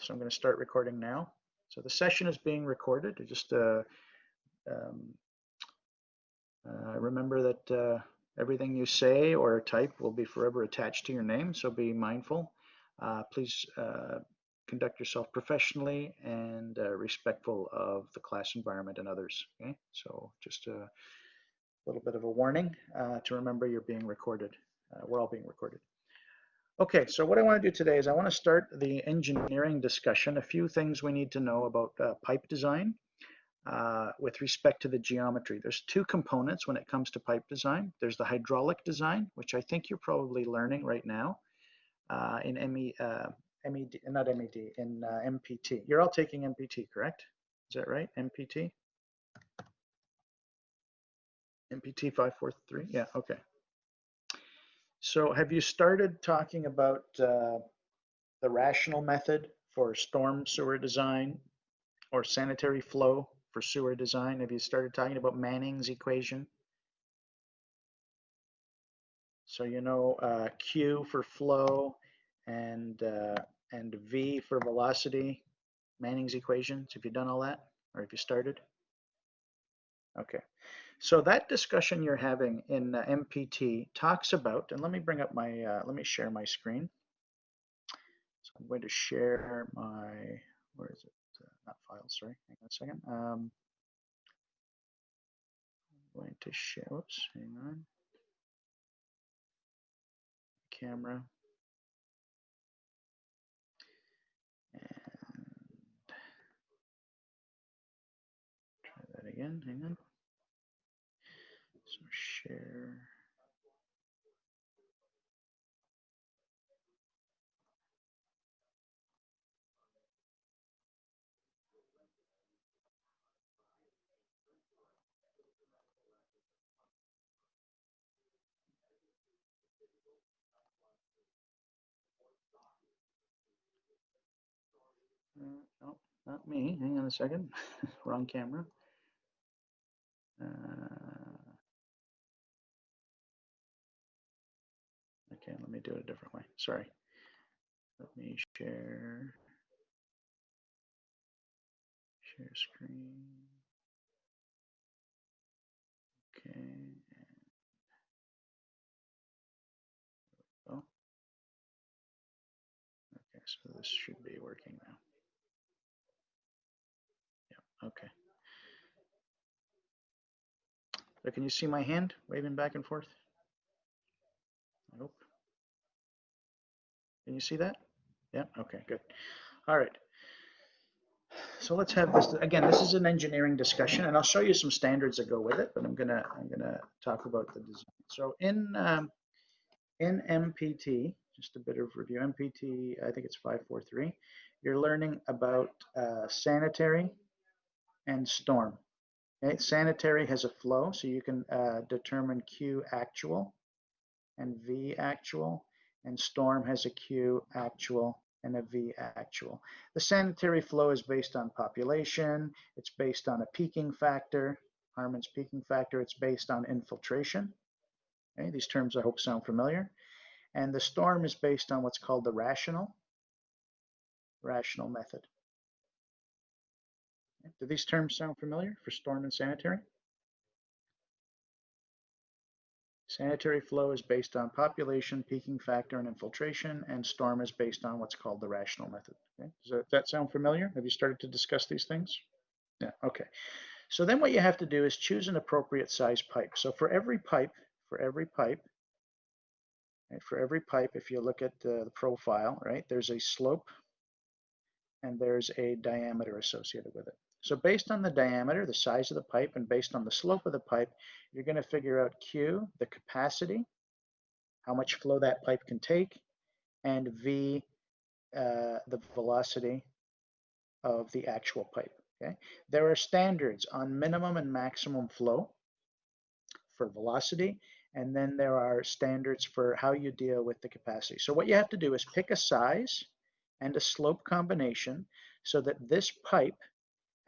So I'm going to start recording now. So the session is being recorded. Just remember that everything you say or type will be forever attached to your name, so be mindful. Please conduct yourself professionally and respectful of the class environment and others. Okay, so just a little bit of a warning to remember you're being recorded. We're all being recorded. Okay, so what I want to do today is I want to start the engineering discussion. A few things we need to know about pipe design with respect to the geometry. There's two components when it comes to pipe design. There's the hydraulic design, which I think you're probably learning right now in MPT. You're all taking MPT, correct? Is that right? MPT? MPT 543? Yeah, okay. So have you started talking about the rational method for storm sewer design or sanitary flow for sewer design? Have you started talking about Manning's equation? So you know Q for flow and V for velocity, Manning's equations. Have you done all that, or have you started? Okay. So that discussion you're having in MPT talks about, and let me bring up my, let me share my screen. So I'm going to share my, where is it? Not files, sorry, hang on a second. I'm going to share, whoops, hang on. Camera. And try that again, hang on. So share. No, not me. Hang on a second. Wrong camera. Okay, let me do it a different way. Sorry. Let me share screen. Okay. Oh. Okay, so this should be working now. Yeah, okay. So can you see my hand waving back and forth? Nope. Can you see that? Yeah, okay, good. All right. So let's have this, again, this is an engineering discussion, and I'll show you some standards that go with it, but I'm gonna talk about the design. So in MPT, just a bit of review, MPT, I think it's 543, you're learning about sanitary and storm. Okay? Sanitary has a flow, so you can determine Q actual and V actual, and storm has a Q actual and a V actual. The sanitary flow is based on population, it's based on a peaking factor, Harmon's peaking factor, it's based on infiltration. Okay? These terms I hope sound familiar. And the storm is based on what's called the rational method. Okay? Do these terms sound familiar for storm and sanitary? Sanitary flow is based on population, peaking factor, and infiltration, and storm is based on what's called the rational method. Okay? Does that sound familiar? Have you started to discuss these things? Yeah, okay. So then what you have to do is choose an appropriate size pipe. So for every pipe, right, if you look at the profile, right, there's a slope and there's a diameter associated with it. So based on the diameter, the size of the pipe, and based on the slope of the pipe, you're going to figure out Q, the capacity, how much flow that pipe can take, and V, the velocity of the actual pipe. Okay? There are standards on minimum and maximum flow for velocity, and then there are standards for how you deal with the capacity. So what you have to do is pick a size and a slope combination so that this pipe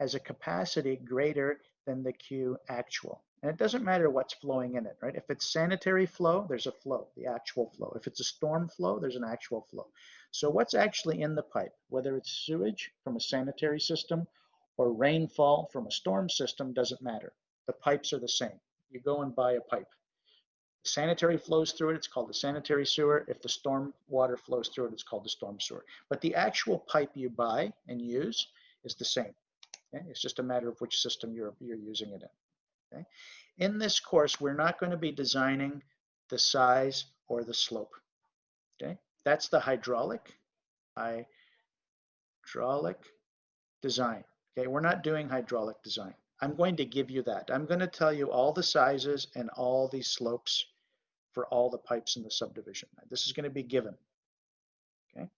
has a capacity greater than the Q actual. And it doesn't matter what's flowing in it, right? If it's sanitary flow, there's a flow, the actual flow. If it's a storm flow, there's an actual flow. So what's actually in the pipe, whether it's sewage from a sanitary system or rainfall from a storm system, doesn't matter. The pipes are the same. You go and buy a pipe. The sanitary flows through it, it's called the sanitary sewer. If the storm water flows through it, it's called the storm sewer. But the actual pipe you buy and use is the same. Okay? It's just a matter of which system you're using it in. Okay? In this course, we're not going to be designing the size or the slope. Okay? That's the hydraulic design. Okay? We're not doing hydraulic design. I'm going to give you that. I'm going to tell you all the sizes and all these slopes for all the pipes in the subdivision. This is going to be given. Okay?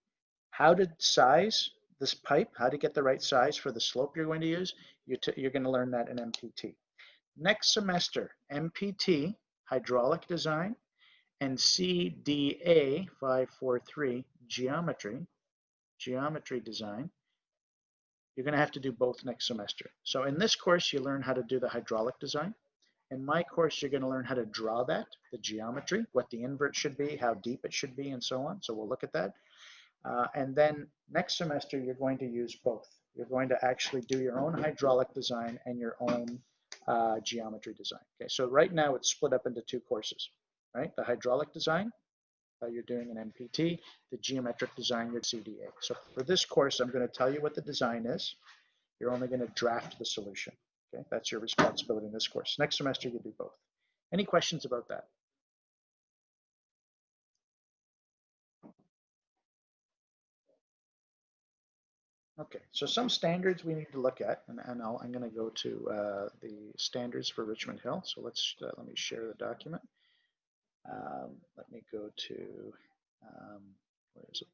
How to size this pipe, how to get the right size for the slope you're going to use, you're going to learn that in MPT. Next semester, MPT, hydraulic design, and CDA 543, geometry design. You're going to have to do both next semester. So in this course, you learn how to do the hydraulic design. In my course, you're going to learn how to draw that, the geometry, what the invert should be, how deep it should be, and so on. So we'll look at that. And then next semester, you're going to use both. You're going to actually do your own hydraulic design and your own geometry design. Okay, so right now it's split up into two courses, right? The hydraulic design, you're doing an MPT, the geometric design, your CDA. So for this course, I'm going to tell you what the design is. You're only going to draft the solution. Okay, that's your responsibility in this course. Next semester, you do both. Any questions about that? Okay, so some standards we need to look at, and I'm going to go to the standards for Richmond Hill. So let me share the document. Let me go to, where is it?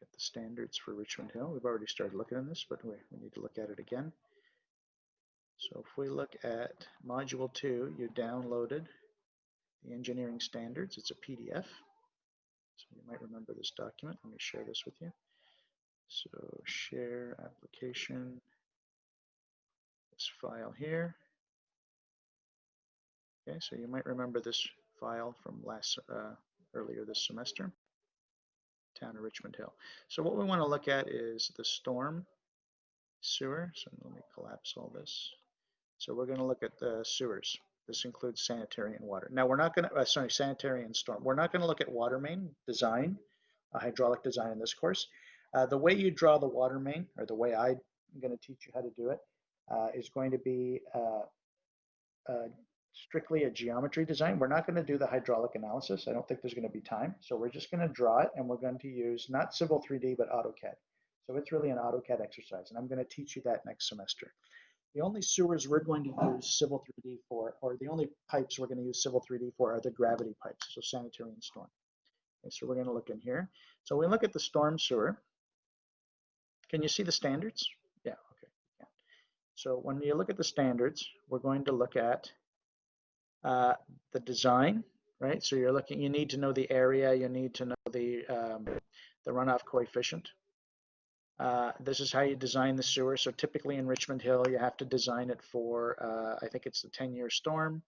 Get the standards for Richmond Hill. We've already started looking at this, but we need to look at it again. So if we look at Module 2, you downloaded the engineering standards. It's a PDF. So you might remember this document. Let me share this with you. So share application, this file here. Okay, so you might remember this file from earlier this semester, Town of Richmond Hill. So what we want to look at is the storm sewer. So let me collapse all this. So we're going to look at the sewers. This includes sanitary and water. Now we're not going to, sanitary and storm. We're not going to look at water main design, hydraulic design in this course. The way you draw the water main, or the way I'm going to teach you how to do it, is going to be strictly a geometry design. We're not going to do the hydraulic analysis. I don't think there's going to be time. So we're just going to draw it, and we're going to use not Civil 3D, but AutoCAD. So it's really an AutoCAD exercise, and I'm going to teach you that next semester. The only sewers we're going to use Civil 3D for, or the only pipes we're going to use Civil 3D for, are the gravity pipes, so sanitary and storm. Okay, so we're going to look in here. So we look at the storm sewer. Can you see the standards? Yeah, okay. Yeah. So when you look at the standards, we're going to look at the design, right? So you need to know the area, you need to know the runoff coefficient. This is how you design the sewer. So typically in Richmond Hill, you have to design it for, I think it's the 10-year storm.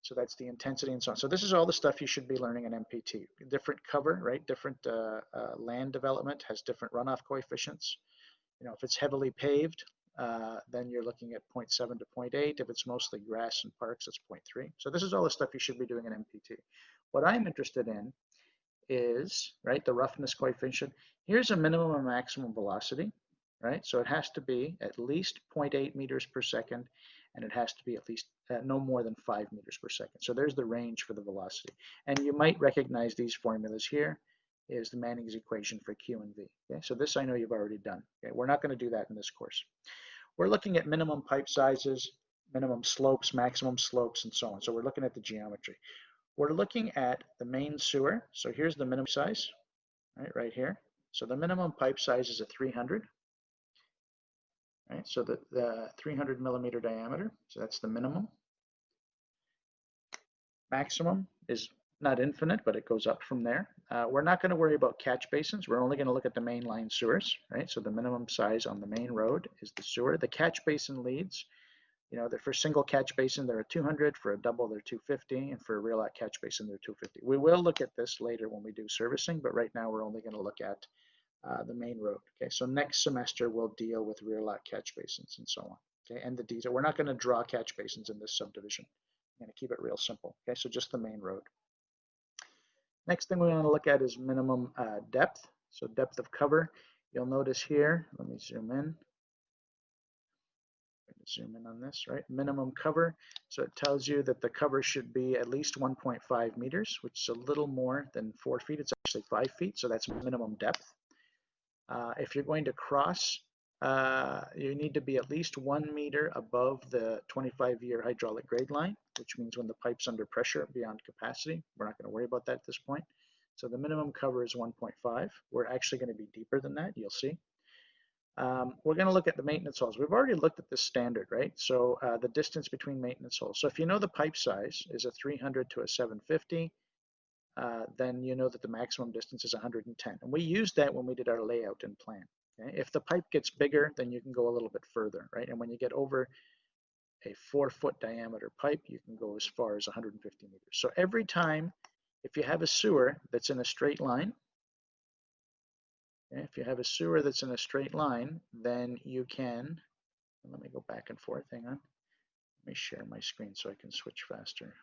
So that's the intensity and so on. So this is all the stuff you should be learning in MPT. Different cover, right? Different land development has different runoff coefficients. You know, if it's heavily paved, then you're looking at 0.7 to 0.8. If it's mostly grass and parks, it's 0.3. So this is all the stuff you should be doing in MPT. What I'm interested in is, right, the roughness coefficient. Here's a minimum and maximum velocity, right? So it has to be at least 0.8 meters per second, and it has to be at least no more than 5 meters per second. So there's the range for the velocity. And you might recognize these formulas here is the Manning's equation for Q and V. Okay, so this I know you've already done. Okay, we're not going to do that in this course. We're looking at minimum pipe sizes, minimum slopes, maximum slopes, and so on. So we're looking at the geometry. We're looking at the main sewer. So here's the minimum size, right here. So the minimum pipe size is a 300. Right, so the 300 millimeter diameter. So that's the minimum. Maximum is not infinite, but it goes up from there. We're not going to worry about catch basins. We're only going to look at the mainline sewers, right? So the minimum size on the main road is the sewer. The catch basin leads You know, for single catch basin, they're at 200, for a double, they're 250, and for a real lot catch basin, they're 250. We will look at this later when we do servicing, but right now we're only going to look at the main road. Okay, so next semester we'll deal with rear lot catch basins and so on. Okay, and the detail. We're not going to draw catch basins in this subdivision. I'm going to keep it real simple. Okay, so just the main road. Next thing we want to look at is minimum depth. So depth of cover. You'll notice here, let me zoom in. Zoom in on this, right? Minimum cover. So it tells you that the cover should be at least 1.5 meters, which is a little more than 4 feet. It's actually 5 feet, so that's minimum depth. If you're going to cross, you need to be at least 1 meter above the 25-year hydraulic grade line, which means when the pipe's under pressure beyond capacity. We're not going to worry about that at this point. So the minimum cover is 1.5. We're actually going to be deeper than that, you'll see. We're going to look at the maintenance holes. We've already looked at this standard, right? So the distance between maintenance holes. So if you know the pipe size is a 300 to a 750, then you know that the maximum distance is 110. And we used that when we did our layout and plan. Okay? If the pipe gets bigger, then you can go a little bit further, right? And when you get over a 4-foot diameter pipe, you can go as far as 150 meters. So every time, if you have a sewer that's in a straight line, if you have a sewer that's in a straight line, then you can, let me go back and forth, hang on. Let me share my screen so I can switch faster.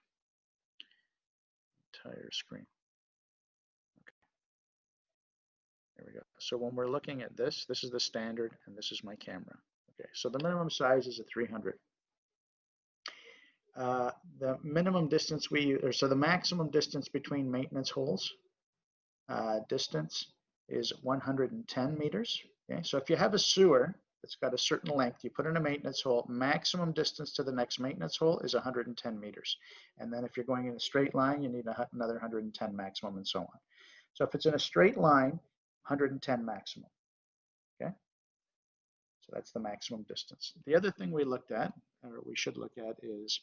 Entire screen. Okay. There we go. So when we're looking at this, this is the standard and this is my camera. Okay, so the minimum size is a 300. The minimum distance so the maximum distance between maintenance holes distance is 110 meters. Okay, so if you have a sewer that's got a certain length, you put in a maintenance hole, maximum distance to the next maintenance hole is 110 meters. And then if you're going in a straight line, you need another 110 maximum and so on. So if it's in a straight line, 110 maximum. Okay, so that's the maximum distance. The other thing we looked at, or we should look at, is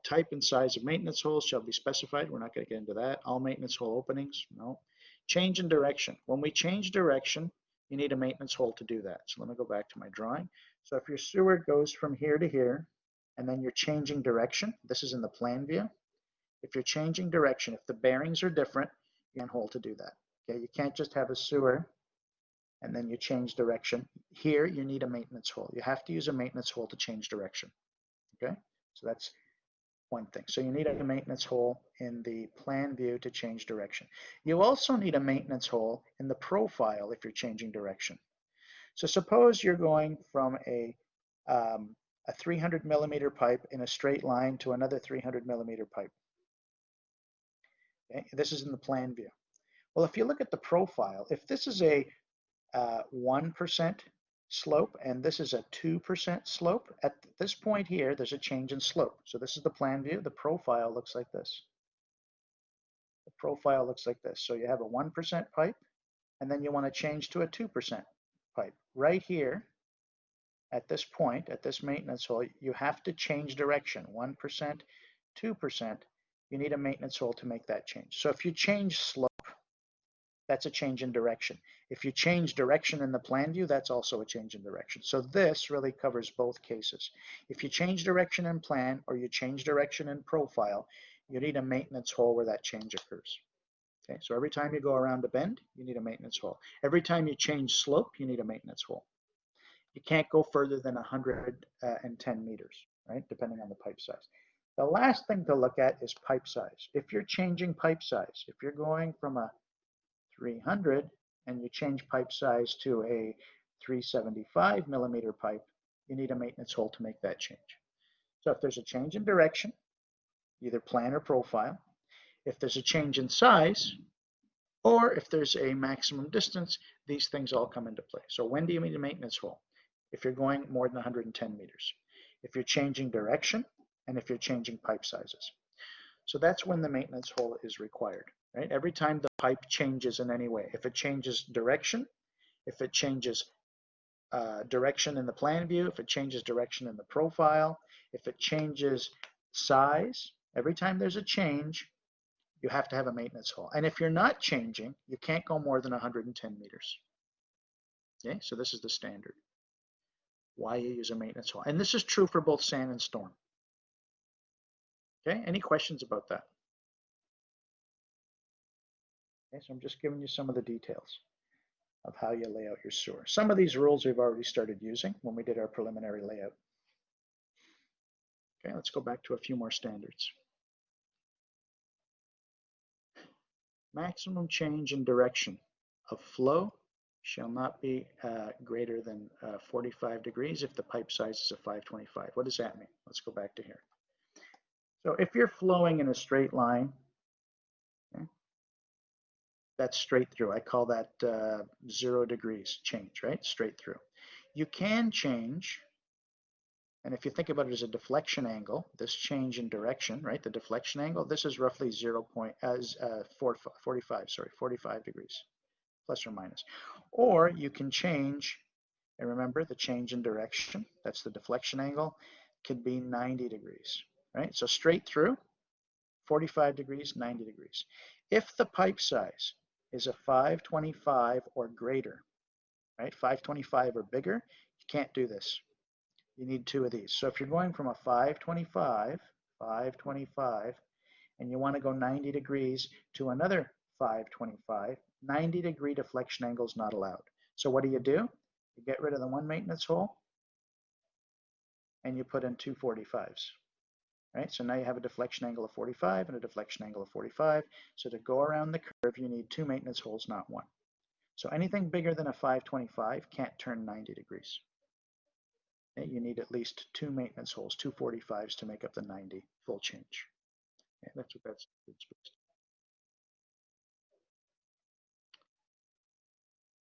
type and size of maintenance holes shall be specified. We're not going to get into that. All maintenance hole openings, no. Change in direction. When we change direction, you need a maintenance hole to do that. So let me go back to my drawing. So if your sewer goes from here to here, and then you're changing direction, this is in the plan view. If you're changing direction, if the bearings are different, you can hole to do that. Okay, you can't just have a sewer and then you change direction. Here, you need a maintenance hole. You have to use a maintenance hole to change direction. Okay, so that's one thing. So you need a maintenance hole in the plan view to change direction. You also need a maintenance hole in the profile if you're changing direction. So suppose you're going from a 300 millimeter pipe in a straight line to another 300 millimeter pipe. Okay? This is in the plan view. Well, if you look at the profile, if this is a 1% slope and this is a 2% slope, at this point here there's a change in slope. So this is the plan view. The profile looks like this. The profile looks like this. So you have a 1% pipe and then you want to change to a 2% pipe. Right here at this point, at this maintenance hole, you have to change direction. 1%, 2%, you need a maintenance hole to make that change. So if you change slope, that's a change in direction. If you change direction in the plan view, that's also a change in direction. So this really covers both cases. If you change direction in plan or you change direction in profile, you need a maintenance hole where that change occurs. Okay, so every time you go around a bend, you need a maintenance hole. Every time you change slope, you need a maintenance hole. You can't go further than 110 meters, right, depending on the pipe size. The last thing to look at is pipe size. If you're changing pipe size, if you're going from a 300 and you change pipe size to a 375 millimeter pipe, you need a maintenance hole to make that change. So if there's a change in direction, either plan or profile, if there's a change in size, or if there's a maximum distance, these things all come into play. So when do you need a maintenance hole? If you're going more than 110 meters, if you're changing direction, and if you're changing pipe sizes. So that's when the maintenance hole is required, right? Every time the pipe changes in any way, if it changes direction, if it changes direction in the plan view, if it changes direction in the profile, if it changes size, every time there's a change, you have to have a maintenance hole. And if you're not changing, you can't go more than 110 meters. Okay, so this is the standard. why you use a maintenance hole. And this is true for both sand and storm. Okay, any questions about that? Okay, so I'm just giving you some of the details of how you lay out your sewer. Some of these rules we've already started using when we did our preliminary layout. Okay, let's go back to a few more standards. Maximum change in direction of flow shall not be greater than 45 degrees if the pipe size is a 525. What does that mean? Let's go back to here. So if you're flowing in a straight line, okay, that's straight through. I call that 0 degrees change, right? Straight through. You can change, and if you think about it as a deflection angle, this change in direction, right? The deflection angle, this is roughly 45 degrees, plus or minus. Or you can change, and remember the change in direction, that's the deflection angle, could be 90 degrees, right? So straight through, 45 degrees, 90 degrees. If the pipe size is a 525 or greater, right? 525 or bigger, you can't do this. You need two of these. So if you're going from a 525, and you want to go 90 degrees to another 525, 90-degree deflection angle is not allowed. So what do? You get rid of the one maintenance hole, and you put in two 45s. Right? So now you have a deflection angle of 45 and a deflection angle of 45. So to go around the curve, you need two maintenance holes, not one. So anything bigger than a 525 can't turn 90 degrees. Okay? You need at least two maintenance holes, two 45s to make up the 90 full change. Okay? That's what that's supposed to.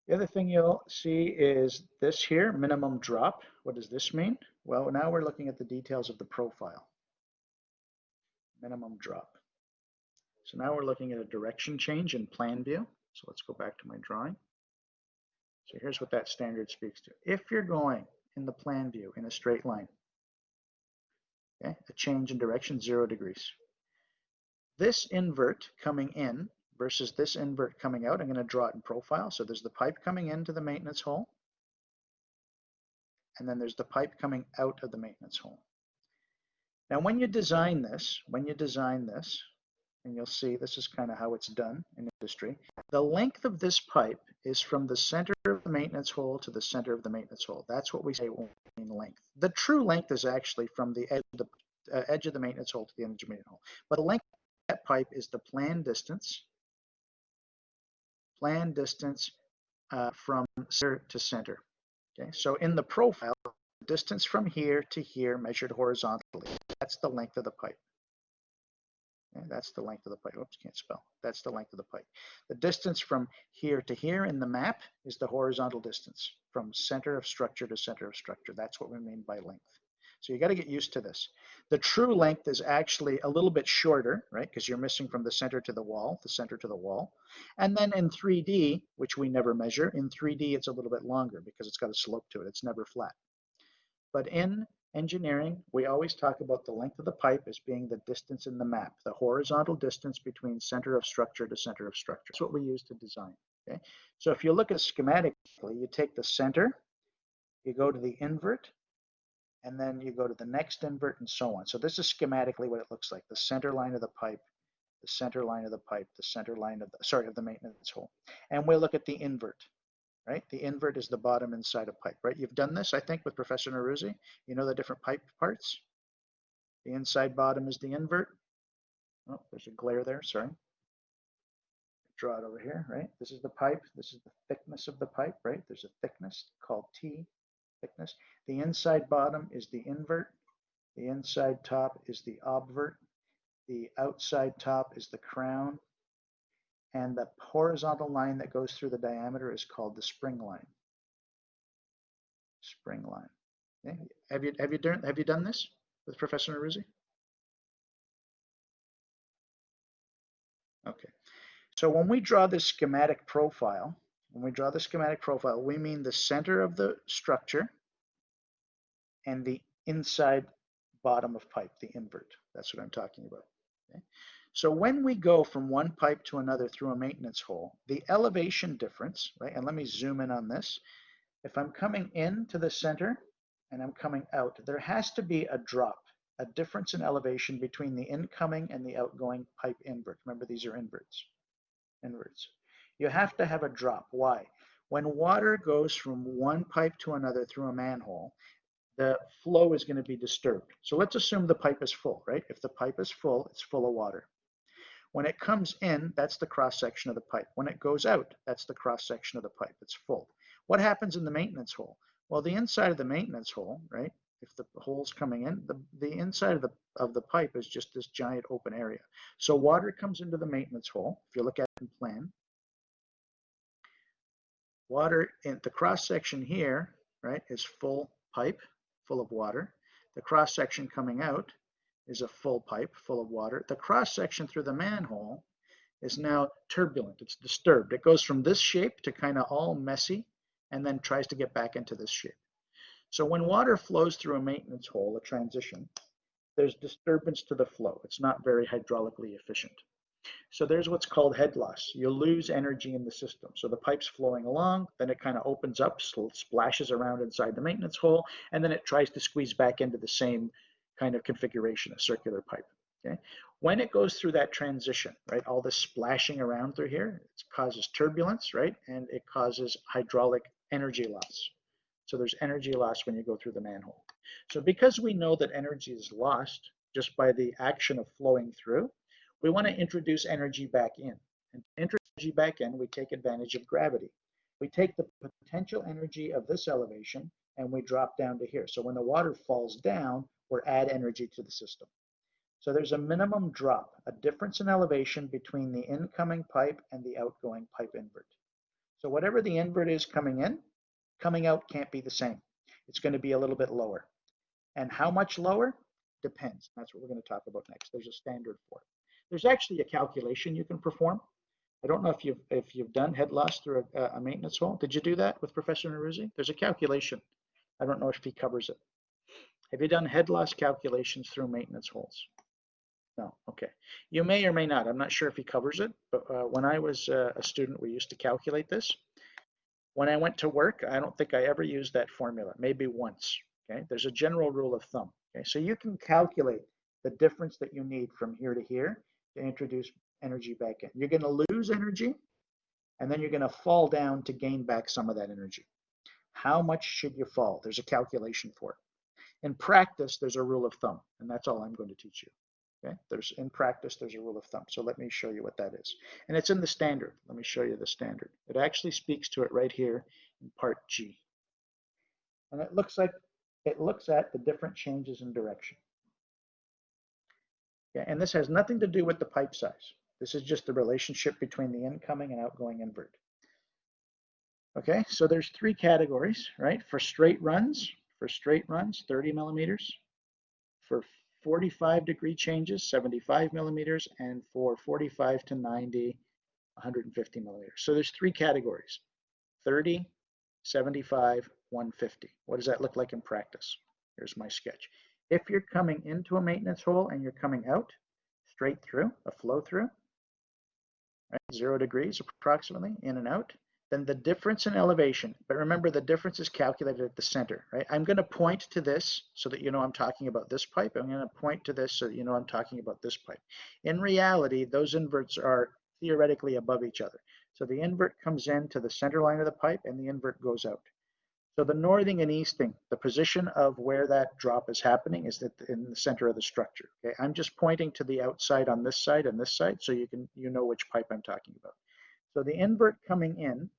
The other thing you'll see is this here, minimum drop. What does this mean? Well, now we're looking at the details of the profile. Minimum drop. So now we're looking at a direction change in plan view. So let's go back to my drawing. So here's what that standard speaks to. If you're going in the plan view in a straight line, okay, a change in direction 0 degrees. This invert coming in versus this invert coming out, I'm going to draw it in profile. So there's the pipe coming into the maintenance hole, and then there's the pipe coming out of the maintenance hole. Now when you design this, and you'll see this is kind of how it's done in industry, the length of this pipe is from the center of the maintenance hole to the center of the maintenance hole. That's what we say when we mean length. The true length is actually from the edge of the maintenance hole to the end of the maintenance hole. But the length of that pipe is the planned distance from center to center. Okay, so in the profile, the distance from here to here measured horizontally, that's the length of the pipe. Okay, that's the length of the pipe. Oops, can't spell. That's the length of the pipe. The distance from here to here in the map is the horizontal distance from center of structure to center of structure. That's what we mean by length. So you got to get used to this. The true length is actually a little bit shorter, right? Because you're missing from the center to the wall, And then in 3D, which we never measure, in 3D it's a little bit longer because it's got a slope to it. It's never flat. But in engineering, we always talk about the length of the pipe as being the distance in the map, the horizontal distance between center of structure to center of structure. That's what we use to design. Okay? So if you look at schematically, you take the center, you go to the invert, and then you go to the next invert and so on. So this is schematically what it looks like. The center line of the pipe, the center line of the pipe, the center line of the maintenance hole. And we'll look at the invert, right? The invert is the bottom inside a pipe, right? You've done this, I think, with Professor Neruzzi. You know the different pipe parts? The inside bottom is the invert. Oh, there's a glare there, sorry. Draw it over here, right? This is the pipe. This is the thickness of the pipe, right? There's a thickness called T. Thickness. The inside bottom is the invert. The inside top is the obvert. The outside top is the crown. And the horizontal line that goes through the diameter is called the spring line. Spring line. Okay. Have you done this with Professor Neruzzi? Okay. So when we draw this schematic profile, we mean the center of the structure and the inside bottom of pipe, the invert. That's what I'm talking about. Okay? So when we go from one pipe to another through a maintenance hole, the elevation difference, right? And let me zoom in on this. If I'm coming into the center and I'm coming out, there has to be a drop, a difference in elevation between the incoming and the outgoing pipe invert. Remember, these are inverts. You have to have a drop. Why? When water goes from one pipe to another through a manhole, the flow is going to be disturbed. So let's assume the pipe is full, right? If the pipe is full, it's full of water. When it comes in, that's the cross section of the pipe. When it goes out, that's the cross section of the pipe. It's full. What happens in the maintenance hole? Well, the inside of the maintenance hole, right? If the hole's coming in, the inside of the pipe is just this giant open area. So water comes into the maintenance hole. If you look at it in plan, water in the cross section here, right, is full pipe, full of water. The cross section coming out is a full pipe, full of water. The cross section through the manhole is now turbulent. It's disturbed. It goes from this shape to kind of all messy and then tries to get back into this shape. So when water flows through a maintenance hole, a transition, there's disturbance to the flow. It's not very hydraulically efficient. So there's what's called head loss. You lose energy in the system. So the pipe's flowing along, then it kind of opens up, splashes around inside the maintenance hole, and then it tries to squeeze back into the same kind of configuration, a circular pipe. Okay. When it goes through that transition, right, all this splashing around through here, it causes turbulence, right, and it causes hydraulic energy loss. So there's energy loss when you go through the manhole. So because we know that energy is lost just by the action of flowing through, we want to introduce energy back in. And to introduce energy back in, we take advantage of gravity. We take the potential energy of this elevation and we drop down to here. So when the water falls down, we're add energy to the system. So there's a minimum drop, a difference in elevation between the incoming pipe and the outgoing pipe invert. So whatever the invert is coming in, coming out can't be the same. It's going to be a little bit lower. And how much lower? Depends. That's what we're going to talk about next. There's a standard for it. There's actually a calculation you can perform. I don't know if you've done head loss through a maintenance hole. Did you do that with Professor Neruzzi? There's a calculation. I don't know if he covers it. Have you done head loss calculations through maintenance holes? No, okay. You may or may not. I'm not sure if he covers it, but when I was a student, we used to calculate this. When I went to work, I don't think I ever used that formula, maybe once. Okay, there's a general rule of thumb. Okay, so you can calculate the difference that you need from here to here to introduce energy back in. You're going to lose energy, and then you're going to fall down to gain back some of that energy. How much should you fall? There's a calculation for it. In practice, there's a rule of thumb, and that's all I'm going to teach you. Okay, in practice, there's a rule of thumb. So let me show you what that is. And it's in the standard. Let me show you the standard. It actually speaks to it right here in part G. And it looks at the different changes in direction. Okay, and this has nothing to do with the pipe size. This is just the relationship between the incoming and outgoing invert. Okay, so there's three categories, right? For straight runs, 30 millimeters. For 45-degree changes, 75 millimeters, and for 45 to 90, 150 millimeters. So there's three categories: 30, 75, 150. What does that look like in practice? Here's my sketch. If you're coming into a maintenance hole and you're coming out straight through, a flow through, right, 0 degrees approximately, in and out, then the difference in elevation, but remember the difference is calculated at the center, right? I'm going to point to this so that you know I'm talking about this pipe. I'm going to point to this so that you know I'm talking about this pipe. In reality, those inverts are theoretically above each other. So the invert comes in to the center line of the pipe and the invert goes out. So the northing and easting, the position of where that drop is happening is in the center of the structure. Okay, I'm just pointing to the outside on this side and this side so you know which pipe I'm talking about. So the invert coming in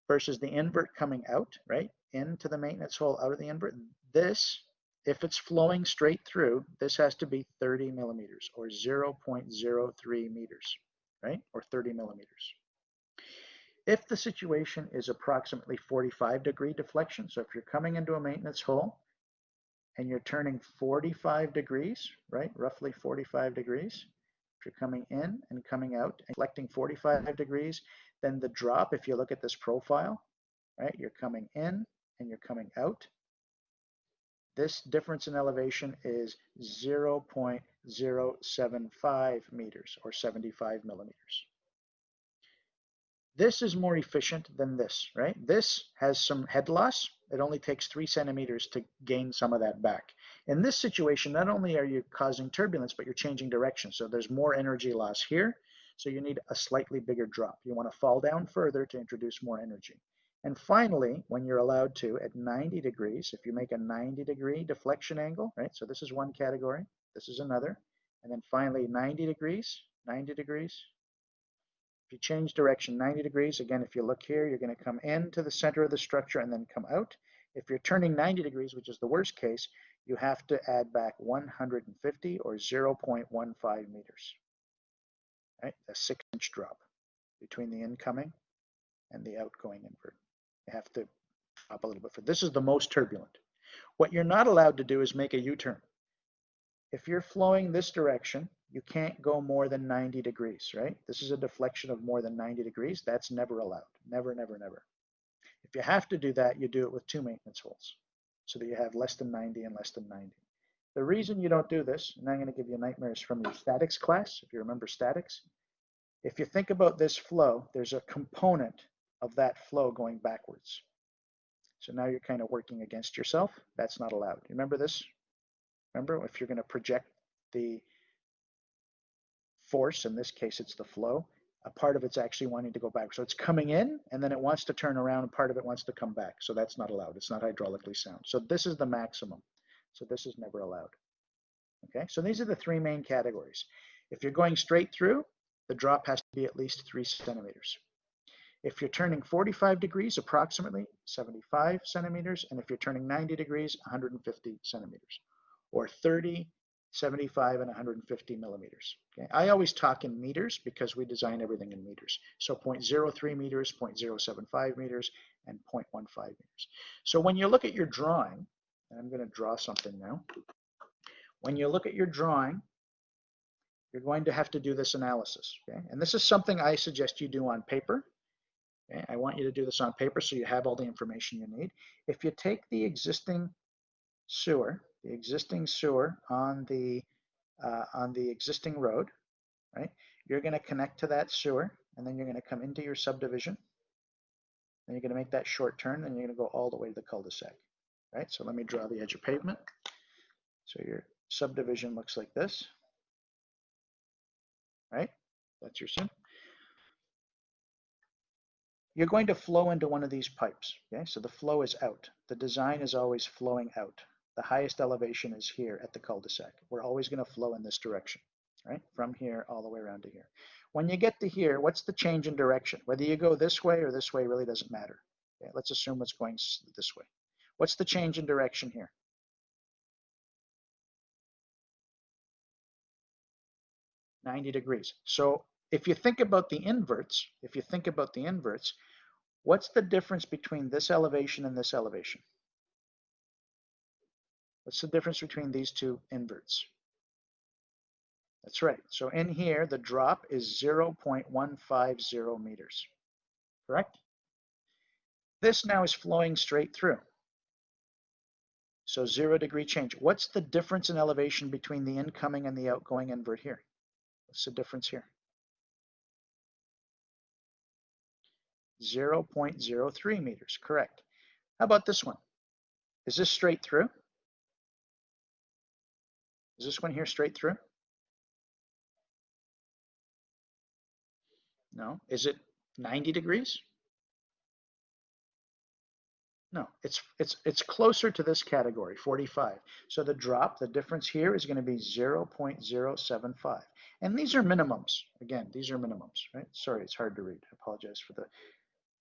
versus the invert coming out, right, into the maintenance hole, out of the invert, this, if it's flowing straight through, this has to be 30 millimeters or 0.03 meters, right, or 30 millimeters. If the situation is approximately 45-degree deflection, so if you're coming into a maintenance hole and you're turning 45 degrees, right, roughly 45 degrees, if you're coming in and coming out and deflecting 45 degrees, then the drop, if you look at this profile, right, you're coming in and you're coming out. This difference in elevation is 0.075 meters or 75 millimeters. This is more efficient than this, right? This has some head loss. It only takes 3 centimeters to gain some of that back. In this situation, not only are you causing turbulence, but you're changing direction. So there's more energy loss here. So you need a slightly bigger drop. You want to fall down further to introduce more energy. And finally, when you're allowed to, at 90 degrees, if you make a 90-degree deflection angle, right? So this is one category, this is another. And then finally, 90 degrees, 90 degrees. If you change direction 90 degrees, again, if you look here, you're going to come into the center of the structure and then come out. If you're turning 90 degrees, which is the worst case, you have to add back 150 or 0.15 meters, right? A 6-inch drop between the incoming and the outgoing invert. You have to drop a little bit. This is the most turbulent. What you're not allowed to do is make a U-turn. If you're flowing this direction, you can't go more than 90 degrees, right? This is a deflection of more than 90 degrees. That's never allowed. Never, never, never. If you have to do that, you do it with 2 maintenance holes so that you have less than 90 and less than 90. The reason you don't do this, and I'm going to give you nightmares from your statics class, if you remember statics. If you think about this flow, there's a component of that flow going backwards. So now you're kind of working against yourself. That's not allowed. You remember this? Remember, if you're going to project the force, in this case it's the flow, a part of it's actually wanting to go back. So it's coming in and then it wants to turn around and part of it wants to come back. So that's not allowed. It's not hydraulically sound. So this is the maximum. So this is never allowed. Okay, so these are the 3 main categories. If you're going straight through, the drop has to be at least 3 centimeters. If you're turning 45 degrees, approximately 75 centimeters, and if you're turning 90 degrees, 150 centimeters, or 30, 75, and 150 millimeters. Okay? I always talk in meters because we design everything in meters. So 0.03 meters, 0.075 meters, and 0.15 meters. So when you look at your drawing, and I'm going to draw something now. When you look at your drawing, you're going to have to do this analysis. Okay? And this is something I suggest you do on paper. Okay? I want you to do this on paper so you have all the information you need. If you take the existing sewer on the existing road, right? You're going to connect to that sewer, and then you're going to come into your subdivision. Then you're going to make that short turn, and you're going to go all the way to the cul-de-sac, right? So let me draw the edge of pavement. So your subdivision looks like this, right? That's your sim. You're going to flow into one of these pipes, okay? So the flow is out. The design is always flowing out. The highest elevation is here at the cul-de-sac. We're always going to flow in this direction, right? From here all the way around to here. When you get to here, what's the change in direction? Whether you go this way or this way really doesn't matter. Okay, let's assume it's going this way. What's the change in direction here? 90 degrees. So if you think about the inverts, what's the difference between this elevation and this elevation? What's the difference between these two inverts? That's right. So in here, the drop is 0.150 meters, correct? This now is flowing straight through. So 0-degree change. What's the difference in elevation between the incoming and the outgoing invert here? What's the difference here? 0.03 meters, correct. How about this one? Is this straight through? Is this one here straight through? No. Is it 90 degrees? No, it's closer to this category, 45. So the drop, the difference here is going to be 0.075. And these are minimums. Again, these are minimums, right? Sorry, it's hard to read. I apologize for the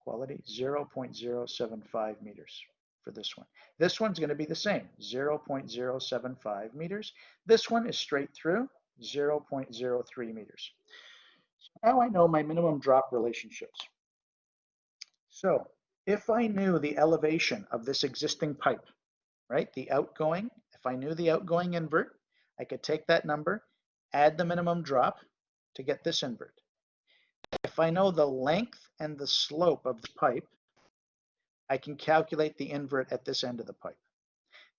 quality. 0.075 meters for this one. This one's going to be the same, 0.075 meters. This one is straight through, 0.03 meters. So now I know my minimum drop relationships. So if I knew the elevation of this existing pipe, right, the outgoing, if I knew the outgoing invert, I could take that number, add the minimum drop to get this invert. If I know the length and the slope of the pipe, I can calculate the invert at this end of the pipe.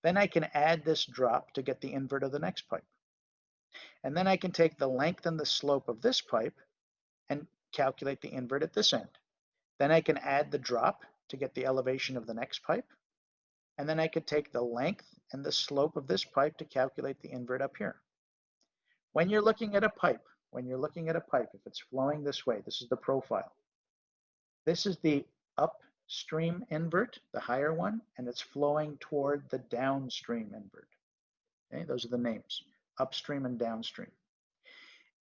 Then I can add this drop to get the invert of the next pipe. And then I can take the length and the slope of this pipe and calculate the invert at this end. Then I can add the drop to get the elevation of the next pipe. And then I could take the length and the slope of this pipe to calculate the invert up here. When you're looking at a pipe, if it's flowing this way, this is the profile. This is the upstream invert, the higher one, and it's flowing toward the downstream invert. Okay, those are the names, upstream and downstream.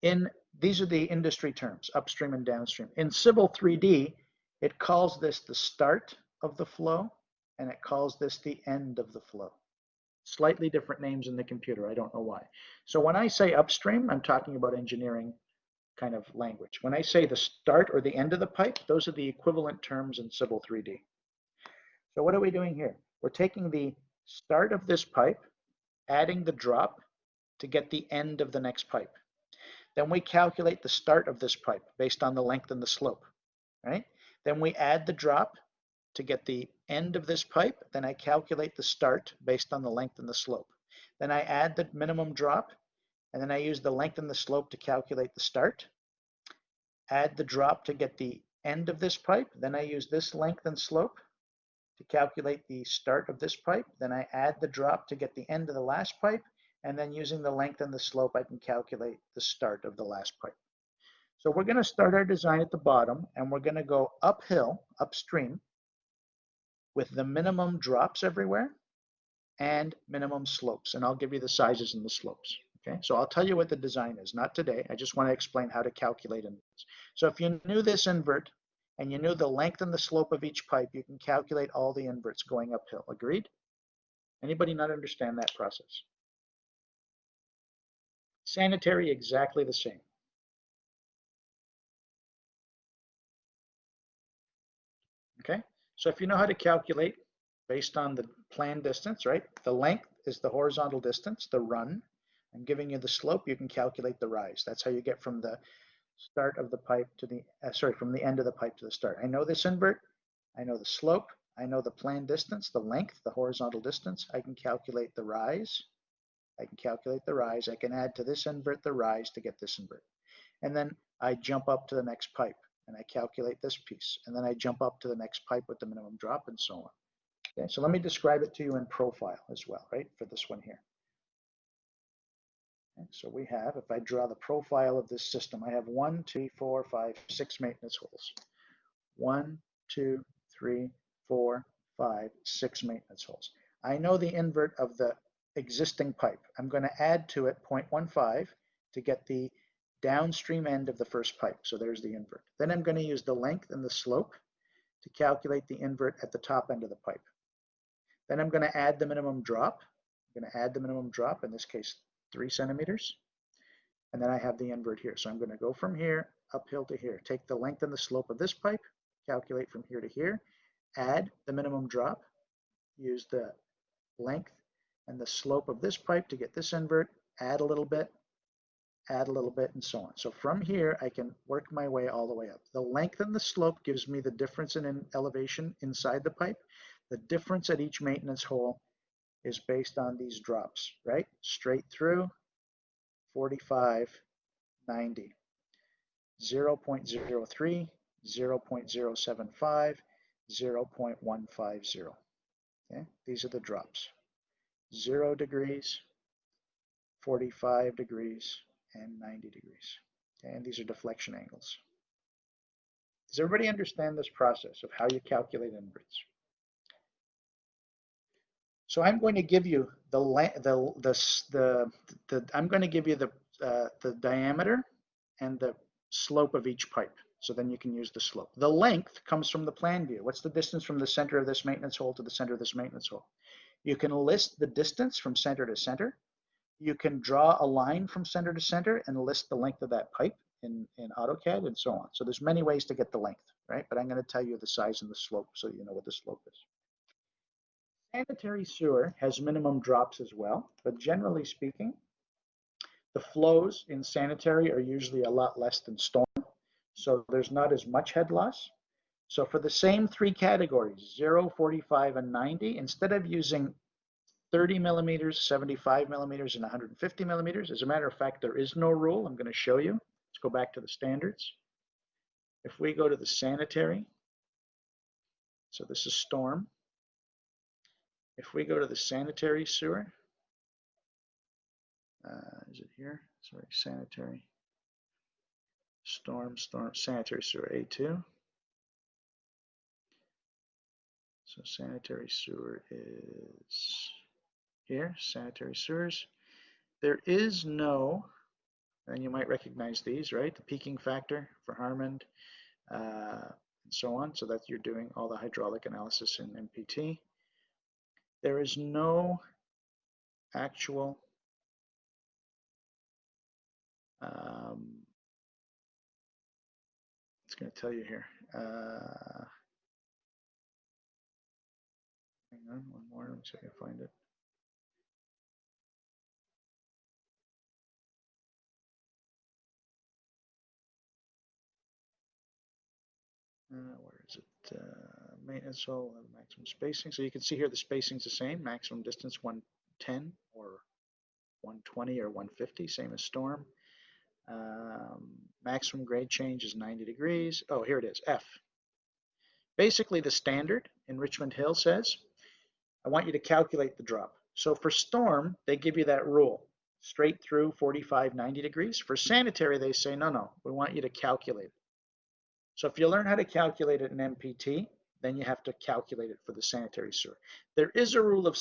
These are the industry terms, upstream and downstream. In Civil 3D, it calls this the start of the flow, and it calls this the end of the flow. Slightly different names in the computer, I don't know why. So when I say upstream, I'm talking about engineering kind of language. When I say the start or the end of the pipe, those are the equivalent terms in Civil 3D. So what are we doing here? We're taking the start of this pipe, adding the drop to get the end of the next pipe. Then we calculate the start of this pipe based on the length and the slope, right? Then we add the drop to get the end of this pipe. Then I calculate the start based on the length and the slope. Then I add the minimum drop, and then I use the length and the slope to calculate the start. Add the drop to get the end of this pipe. Then I use this length and slope to calculate the start of this pipe. Then I add the drop to get the end of the last pipe. And then using the length and the slope, I can calculate the start of the last pipe. So we're going to start our design at the bottom, and we're going to go uphill, upstream, with the minimum drops everywhere and minimum slopes. And I'll give you the sizes and the slopes. Okay, so I'll tell you what the design is, not today. I just want to explain how to calculate inverts. So if you knew this invert and you knew the length and the slope of each pipe, you can calculate all the inverts going uphill. Agreed? Anybody not understand that process? Sanitary, exactly the same. Okay, so if you know how to calculate based on the planned distance, right? The length is the horizontal distance, the run. I'm giving you the slope, you can calculate the rise. That's how you get from the start of the pipe to the, from the end of the pipe to the start. I know this invert, I know the slope, I know the planned distance, the length, the horizontal distance. I can calculate the rise. I can add to this invert the rise to get this invert. And then I jump up to the next pipe and I calculate this piece. And then I jump up to the next pipe with the minimum drop and so on. Okay, so let me describe it to you in profile as well, right, for this one here. Okay, so we have, if I draw the profile of this system, I have 1, 2, 3, 4, 5, 6 maintenance holes. 1, 2, 3, 4, 5, 6 maintenance holes. I know the invert of the existing pipe. I'm going to add to it 0.15 to get the downstream end of the first pipe. So there's the invert. Then I'm going to use the length and the slope to calculate the invert at the top end of the pipe. Then I'm going to add the minimum drop. I'm going to add the minimum drop, in this case 3 centimeters. And then I have the invert here. So I'm going to go from here uphill to here. Take the length and the slope of this pipe, calculate from here to here, add the minimum drop, use the length and the slope of this pipe to get this invert, add a little bit, and so on. So from here, I can work my way all the way up. The length and the slope gives me the difference in elevation inside the pipe. The difference at each maintenance hole is based on these drops, right? Straight through, 45, 90, 0.03, 0.075, 0.150. Okay, these are the drops. 0 degrees, 45 degrees, and 90 degrees. Okay, and these are deflection angles. Does everybody understand this process of how you calculate inverts? So I'm going to give you I'm going to give you the diameter and the slope of each pipe. So then you can use the slope. The length comes from the plan view. What's the distance from the center of this maintenance hole to the center of this maintenance hole? You can list the distance from center to center. You can draw a line from center to center and list the length of that pipe in AutoCAD and so on. So there's many ways to get the length, right? But I'm going to tell you the size and the slope so you know what the slope is. Sanitary sewer has minimum drops as well, but generally speaking, the flows in sanitary are usually a lot less than storm, so there's not as much head loss. So for the same 3 categories, 0, 45, and 90, instead of using 30 millimeters, 75 millimeters, and 150 millimeters, as a matter of fact, there is no rule. I'm going to show you. Let's go back to the standards. If we go to the sanitary, So this is storm. If we go to the sanitary sewer, is it here? Sorry, sanitary. Storm, sanitary sewer A2. So sanitary sewer is here, sanitary sewers. There is no, and you might recognize these, right? The peaking factor for Harmond, and so on, so that you're doing all the hydraulic analysis in MPT. There is no actual it's going to tell you here. Hang on, one more. Let me see if I can find it. Where is it? Maintenance hole, maximum spacing. So you can see here the spacing is the same. Maximum distance 110 or 120 or 150, same as storm. Maximum grade change is 90 degrees. Oh, here it is, F. Basically, the standard in Richmond Hill says, I want you to calculate the drop. So for storm, they give you that rule, straight through 45, 90 degrees. For sanitary, they say, no, we want you to calculate it. So if you learn how to calculate it in MPT, then you have to calculate it for the sanitary sewer. There is a rule of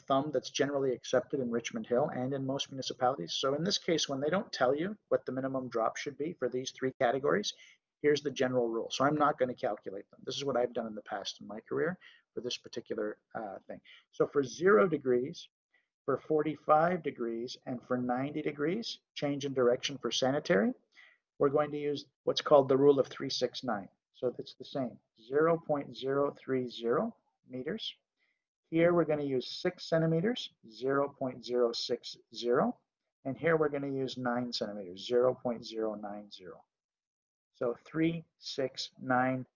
thumb that's generally accepted in Richmond Hill and in most municipalities. So in this case, when they don't tell you what the minimum drop should be for these three categories, here's the general rule. So I'm not going to calculate them. This is what I've done in the past in my career for this particular thing. So for 0 degrees, for 45 degrees, and for 90 degrees, change in direction for sanitary, we're going to use what's called the rule of 369. So it's the same, 0.030 meters. Here we're going to use 6 centimeters, 0.060. And here we're going to use 9 centimeters, 0.090. So 369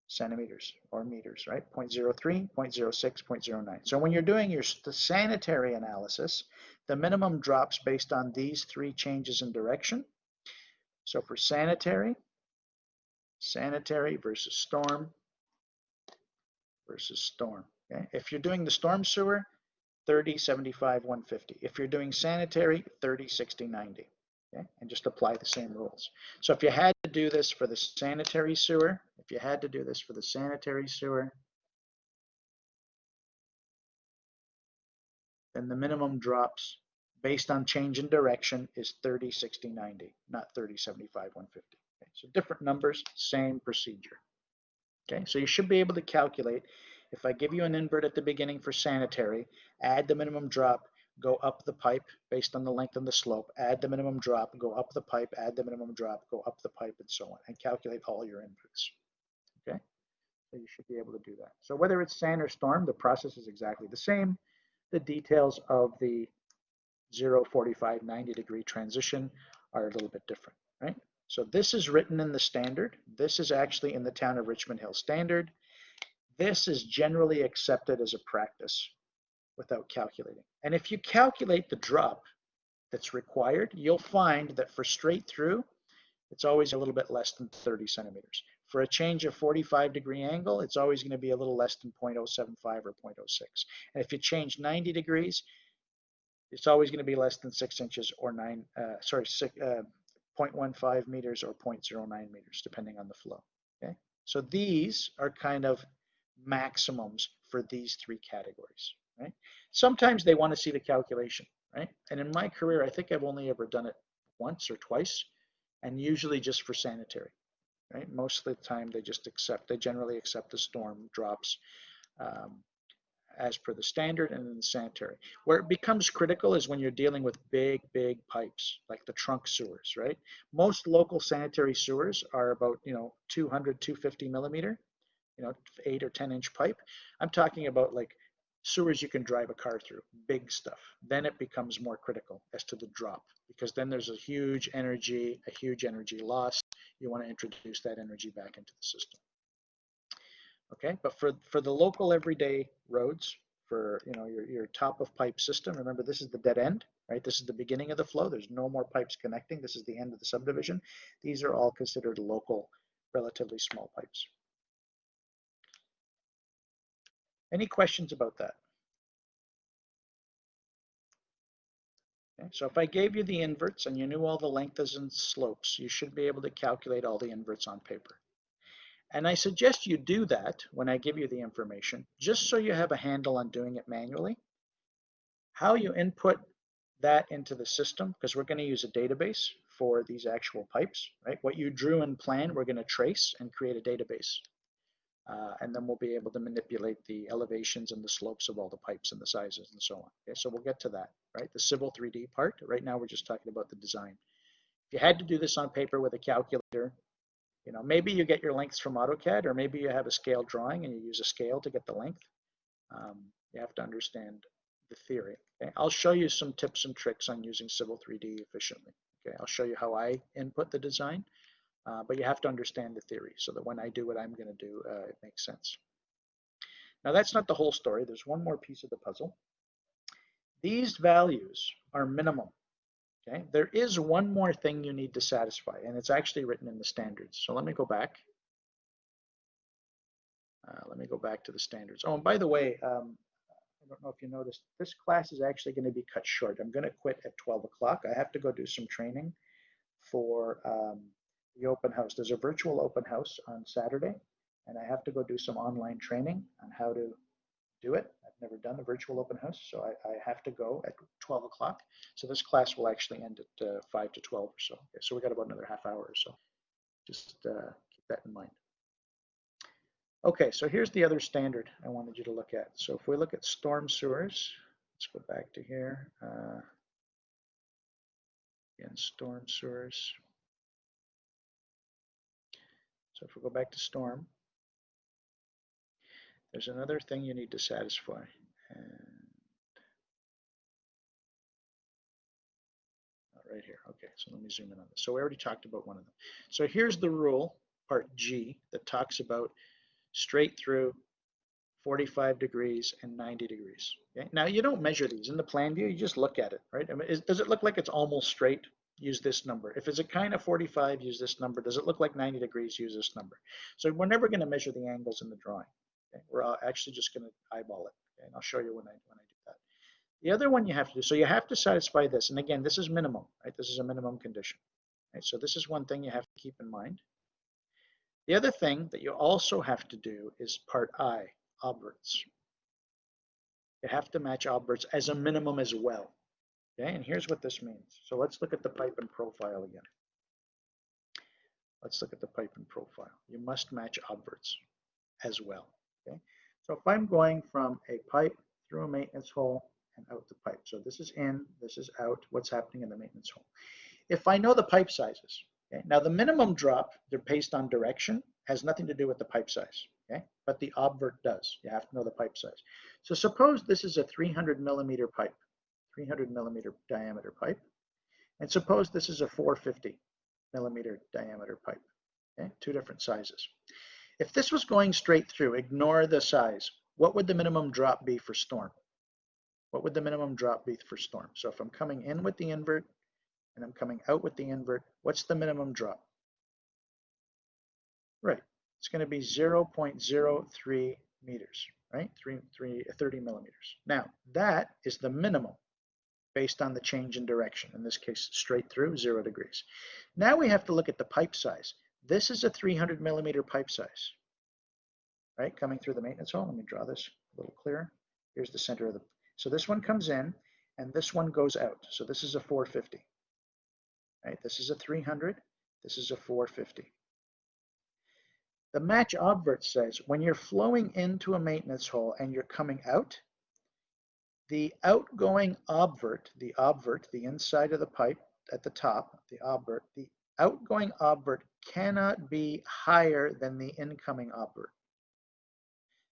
centimeters or meters, right? 0.03, 0.06, 0.09. So when you're doing the sanitary analysis, the minimum drops based on these three changes in direction. So for sanitary versus storm. Okay? If you're doing the storm sewer, 30, 75, 150. If you're doing sanitary, 30, 60, 90. Okay? And just apply the same rules. So if you had to do this for the sanitary sewer, then the minimum drops based on change in direction is 30, 60, 90, not 30, 75, 150. Okay? So different numbers, same procedure. Okay, so you should be able to calculate, if I give you an invert at the beginning for sanitary, add the minimum drop, go up the pipe based on the length and the slope, add the minimum drop, go up the pipe, add the minimum drop, go up the pipe, and so on, and calculate all your inputs. Okay, so you should be able to do that. So whether it's sand or storm, the process is exactly the same. The details of the 0, 45, 90 degree transition are a little bit different, right? So this is written in the standard. This is actually in the town of Richmond Hill standard. This is generally accepted as a practice without calculating. And if you calculate the drop that's required, you'll find that for straight through, it's always a little bit less than 30 centimeters. For a change of 45-degree angle, it's always going to be a little less than 0.075 or 0.06. And if you change 90 degrees, it's always going to be less than 6 inches or 0.15 meters or 0.09 meters, depending on the flow. Okay, so these are kind of maximums for these three categories. Right? Sometimes they want to see the calculation, right? And in my career, I think I've only ever done it once or twice, and usually just for sanitary. Right? Most of the time, they generally accept the storm drops as per the standard and in the sanitary. Where it becomes critical is when you're dealing with big pipes, like the trunk sewers, right? Most local sanitary sewers are about, 200, 250 millimeter, 8 or 10 inch pipe. I'm talking about like sewers you can drive a car through, big stuff. Then it becomes more critical as to the drop, because then there's a huge energy loss. You want to introduce that energy back into the system. Okay, but for the local everyday roads, for your top of pipe system, remember this is the dead end, right? This is the beginning of the flow. There's no more pipes connecting. This is the end of the subdivision. These are all considered local, relatively small pipes. Any questions about that? Okay, so if I gave you the inverts and you knew all the lengths and slopes, you should be able to calculate all the inverts on paper. And I suggest you do that when I give you the information, just so you have a handle on doing it manually. How you input that into the system, because we're going to use a database for these actual pipes, right? What you drew and planned, we're going to trace and create a database. And then we'll be able to manipulate the elevations and the slopes of all the pipes and the sizes and so on. Okay, so we'll get to that, right? The Civil 3D part. Right now we're just talking about the design. If you had to do this on paper with a calculator, you know, maybe you get your lengths from AutoCAD, or maybe you have a scale drawing and you use a scale to get the length. You have to understand the theory. Okay? I'll show you some tips and tricks on using Civil 3D efficiently. Okay, I'll show you how I input the design. But you have to understand the theory so that when I do what I'm going to do, it makes sense. Now that's not the whole story. There's one more piece of the puzzle. These values are minimum. Okay, there is one more thing you need to satisfy, and it's actually written in the standards. So let me go back. Let me go back to the standards. Oh, and by the way, I don't know if you noticed, this class is actually going to be cut short. I'm going to quit at 12 o'clock. I have to go do some training for the open house. There's a virtual open house on Saturday, and I have to go do some online training on how to do it. I've never done a virtual open house, so I have to go at 12 o'clock. So this class will actually end at 5 to 12 or so. Okay, so we got about another half hour or so. Just keep that in mind. Okay, so here's the other standard I wanted you to look at. So if we look at storm sewers, let's go back to here. Again, storm sewers. So if we go back to storm, there's another thing you need to satisfy. And right here. Okay, so let me zoom in on this. So we already talked about one of them. So here's the rule, part G, that talks about straight through, 45 degrees, and 90 degrees. Okay? Now you don't measure these in the plan view, you just look at it, right? I mean, does it look like it's almost straight? Use this number. If it's a kind of 45, use this number. Does it look like 90 degrees? Use this number. So we're never going to measure the angles in the drawing. Okay? We're actually just going to eyeball it. Okay? And I'll show you when I do that. The other one you have to do, so you have to satisfy this. And again, this is minimum, right? This is a minimum condition. Right? So this is one thing you have to keep in mind. The other thing that you also have to do is part I, obverts. You have to match obverts as a minimum as well. Okay, and here's what this means. So let's look at the pipe and profile again. Let's look at the pipe and profile. You must match obverts as well. Okay, so if I'm going from a pipe through a maintenance hole and out the pipe, so this is in, this is out, what's happening in the maintenance hole. If I know the pipe sizes, okay, now the minimum drop, they're based on direction, has nothing to do with the pipe size, okay, but the obvert does. You have to know the pipe size. So suppose this is a 300 millimeter pipe, 300 millimeter diameter pipe, and suppose this is a 450 millimeter diameter pipe, okay, two different sizes. If this was going straight through, ignore the size, what would the minimum drop be for storm? What would the minimum drop be for storm? So if I'm coming in with the invert and I'm coming out with the invert, what's the minimum drop? Right, it's going to be 0.03 meters, right? 30 millimeters. Now, that is the minimum based on the change in direction. In this case, straight through, 0 degrees. Now we have to look at the pipe size. This is a 300 millimeter pipe size, right? Coming through the maintenance hole. Let me draw this a little clearer. Here's the center of the, so this one comes in and this one goes out. So this is a 450, right? This is a 300, this is a 450. The match obvert says when you're flowing into a maintenance hole and you're coming out, the outgoing obvert, the inside of the pipe at the top, the obvert, the outgoing obvert cannot be higher than the incoming obvert.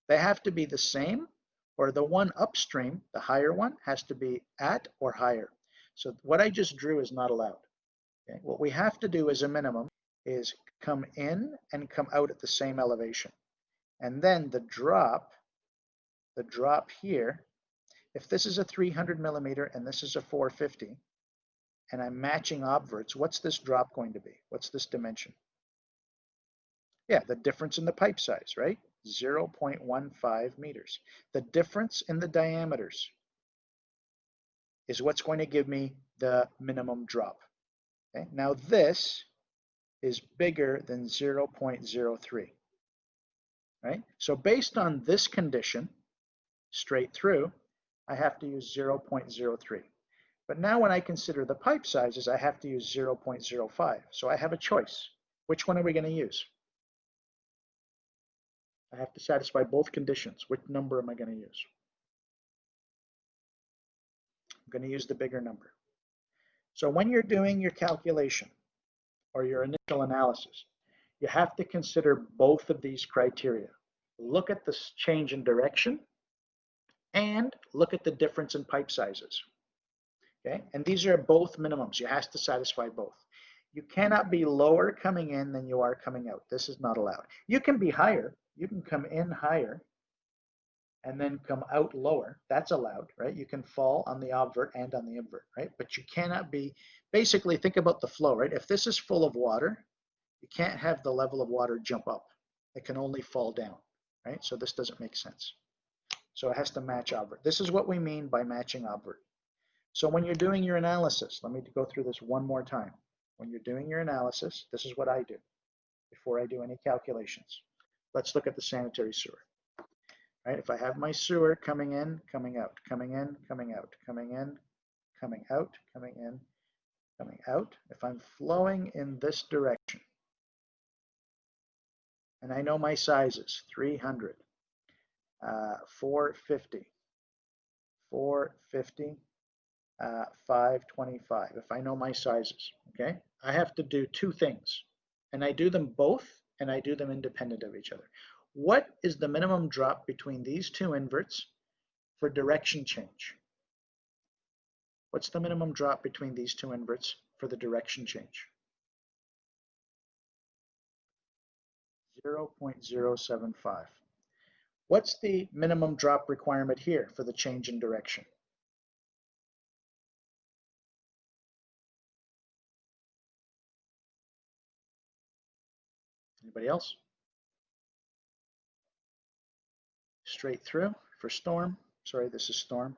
They have to be the same, or the one upstream, the higher one, has to be at or higher. So what I just drew is not allowed. Okay? What we have to do as a minimum is come in and come out at the same elevation. And then the drop here, if this is a 300 millimeter and this is a 450, and I'm matching obverts, what's this drop going to be? What's this dimension? Yeah, the difference in the pipe size, right? 0.15 meters. The difference in the diameters is what's going to give me the minimum drop. Okay? Now this is bigger than 0.03, right? So based on this condition, straight through, I have to use 0.03. But now when I consider the pipe sizes, I have to use 0.05. So I have a choice. Which one are we going to use? I have to satisfy both conditions. Which number am I going to use? I'm going to use the bigger number. So when you're doing your calculation or your initial analysis, you have to consider both of these criteria. Look at the change in direction and look at the difference in pipe sizes. Okay, and these are both minimums. You have to satisfy both. You cannot be lower coming in than you are coming out. This is not allowed. You can be higher. You can come in higher and then come out lower. That's allowed, right? You can fall on the obvert and on the invert, right? But you cannot be, basically think about the flow, right? If this is full of water, you can't have the level of water jump up. It can only fall down, right? So this doesn't make sense. So it has to match obvert. This is what we mean by matching obvert. So when you're doing your analysis, let me go through this one more time. When you're doing your analysis, this is what I do before I do any calculations. Let's look at the sanitary sewer. Right? If I have my sewer coming in, coming out, coming in, coming out, coming in, coming out, coming in, coming out, if I'm flowing in this direction, and I know my sizes, 300, 450, 450, 525, if I know my sizes, okay? I have to do two things, and I do them both, and I do them independent of each other. What is the minimum drop between these two inverts for direction change? What's the minimum drop between these two inverts for the direction change? 0.075. What's the minimum drop requirement here for the change in direction? Anybody else? Straight through for storm. Sorry, this is storm.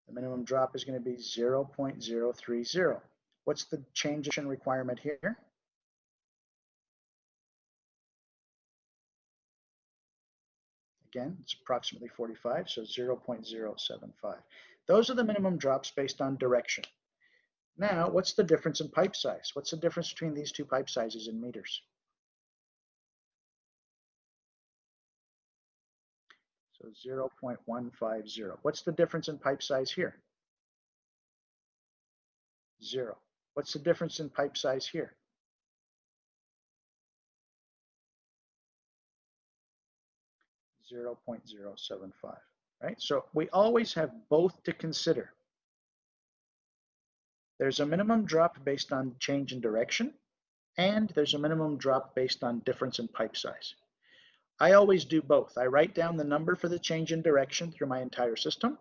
The minimum drop is going to be 0.030. What's the change in requirement here? Again, it's approximately 45, so 0.075. Those are the minimum drops based on direction. Now, what's the difference in pipe size? What's the difference between these two pipe sizes in meters? So 0.150. What's the difference in pipe size here? 0. What's the difference in pipe size here? 0.075, right? So we always have both to consider. There's a minimum drop based on change in direction, and there's a minimum drop based on difference in pipe size. I always do both. I write down the number for the change in direction through my entire system,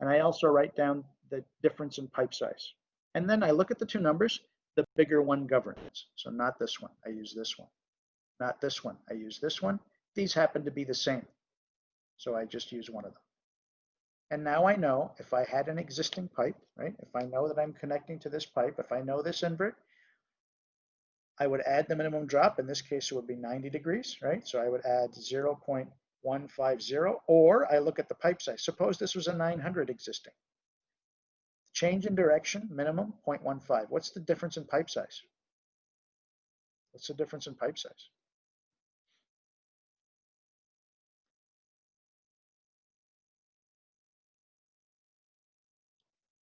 and I also write down the difference in pipe size. And then I look at the two numbers, the bigger one governs. So not this one, I use this one. Not this one, I use this one. These happen to be the same, so I just use one of them. And now I know if I had an existing pipe, right? If I know that I'm connecting to this pipe, if I know this invert, I would add the minimum drop. In this case, it would be 90 degrees, right? So I would add 0.150, or I look at the pipe size. Suppose this was a 900 existing. Change in direction, minimum 0.15. What's the difference in pipe size? What's the difference in pipe size?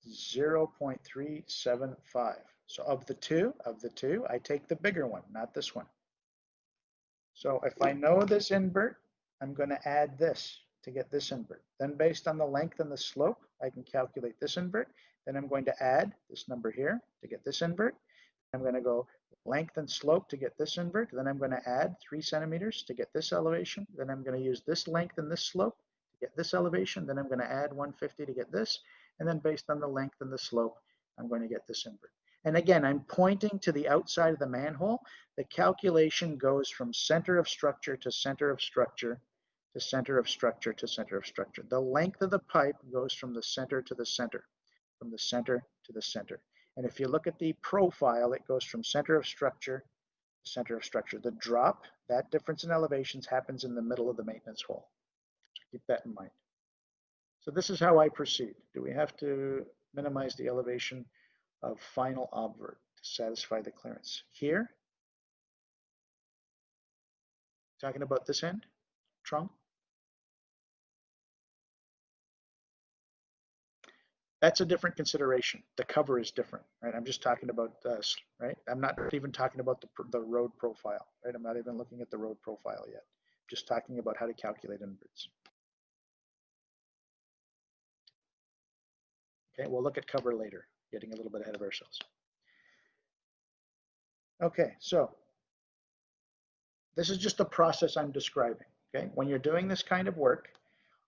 0.375. So of the two, I take the bigger one, not this one. So if I know this invert, I'm going to add this to get this invert. Then based on the length and the slope, I can calculate this invert. Then I'm going to add this number here to get this invert. I'm going to go length and slope to get this invert. Then I'm going to add 3 centimeters to get this elevation. Then I'm going to use this length and this slope to get this elevation. Then I'm going to add 150 to get this. And then based on the length and the slope, I'm going to get this invert. And again, I'm pointing to the outside of the manhole. The calculation goes from center of structure to center of structure to center of structure to center of structure. The length of the pipe goes from the center to the center, from the center to the center. And if you look at the profile, it goes from center of structure to center of structure. The drop, that difference in elevations, happens in the middle of the maintenance hole. So keep that in mind. So this is how I proceed. Do we have to minimize the elevation of final obvert to satisfy the clearance? Here, talking about this end, trunk. That's a different consideration. The cover is different, right? I'm just talking about this, right? I'm not even talking about the road profile, right? I'm not even looking at the road profile yet. I'm just talking about how to calculate inverts. Okay, we'll look at cover later, getting a little bit ahead of ourselves. Okay, so this is just the process I'm describing, okay? When you're doing this kind of work,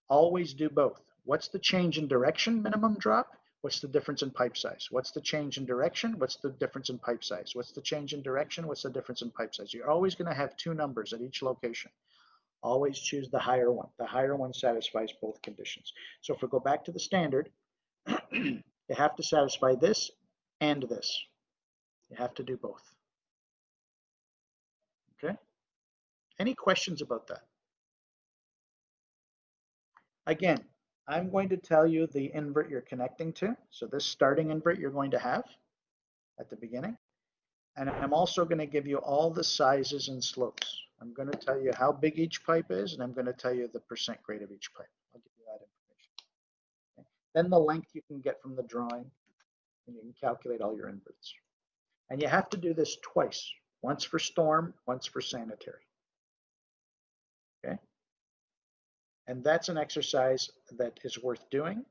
always do both. What's the change in direction minimum drop? What's the difference in pipe size? What's the change in direction? What's the difference in pipe size? What's the change in direction? What's the difference in pipe size? You're always going to have two numbers at each location. Always choose the higher one. The higher one satisfies both conditions. So if we go back to the standard, you have to satisfy this and this. You have to do both. Okay? Any questions about that? Again, I'm going to tell you the invert you're connecting to. So this starting invert you're going to have at the beginning. And I'm also going to give you all the sizes and slopes. I'm going to tell you how big each pipe is, and I'm going to tell you the percent grade of each pipe. I'll give you that information. Okay. Then the length you can get from the drawing, and you can calculate all your inverts. And you have to do this twice, once for storm, once for sanitary. Okay? And that's an exercise that is worth doing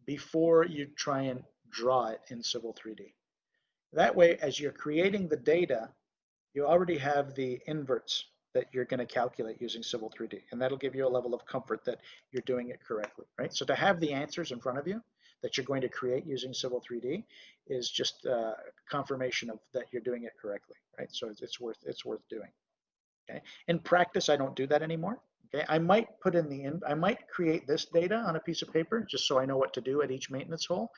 before you try and draw it in Civil 3D. That way, as you're creating the data, you already have the inverts that you're going to calculate using Civil 3D, and that'll give you a level of comfort that you're doing it correctly, right? So to have the answers in front of you that you're going to create using Civil 3D is just confirmation of that you're doing it correctly, right? So it's worth doing. Okay. In practice, I don't do that anymore. Okay. I might put in I might create this data on a piece of paper just so I know what to do at each maintenance hole,